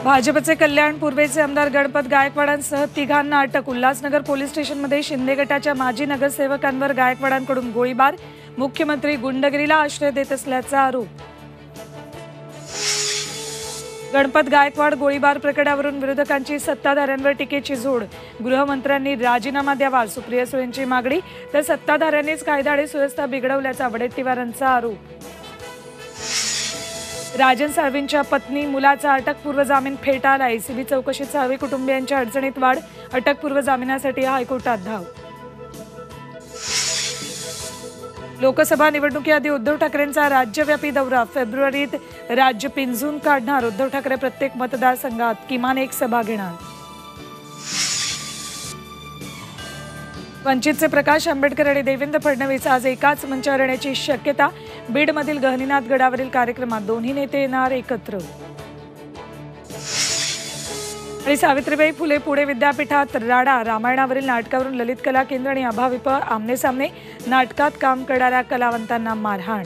भाजपचे कल्याण पूर्वेचे आमदार गणपत गायकवाडांसह तिघांना अटक। उल्हासनगर पोलीस स्टेशनमध्ये शिंदे गटाच्या माजी नगरसेवकांवर गायकवाडांकडून गोळीबार। मुख्यमंत्री गुंडगिरीला आश्रय देत असल्याचा आरोप। गणपत गायकवाड गोळीबार प्रकरणावरून विरोधकांची सत्ताधाऱ्यांवर टीकेची झोड। गृहमंत्र्यांनी राजीनामा द्यावा सुप्रिया सुळेंची मागणी, तर सत्ताधाऱ्यांनीच कायदा आणि सुव्यवस्था बिघडवल्याचा वडेट्टीवारांचा आरोप। राजन साळवींच्या पत्नी मुलाचा अटकपूर्व जामीन फेटाळला। एसीबी चौकशीत साळवी कुटुंबियांच्या अडचणीत वाढ। अटकपूर्व जामिनासाठी हायकोर्टात धाव। लोकसभा निवडणुकीआधी उद्धव ठाकरेंचा राज्यव्यापी दौरा। फेब्रुवारीत राज्य पिंजून काढणार उद्धव ठाकरे। प्रत्येक मतदारसंघात किमान एक सभा घेणार। वंचितचे प्रकाश आंबेडकर आणि देवेंद्र फडणवीस आज एकाच मंचावर येण्याची शक्यता। बीडमधील गहिनीनाथ गडावरील कार्यक्रमात दोन्ही नेते येणार एकत्र। आणि सावित्रीबाई फुले पुणे विद्यापीठात राडा। रामायणावरील नाटकावरून ललित कला केंद्र आणि अभाविप आमने सामने। नाटकात काम करणाऱ्या कलावंतांना मारहाण।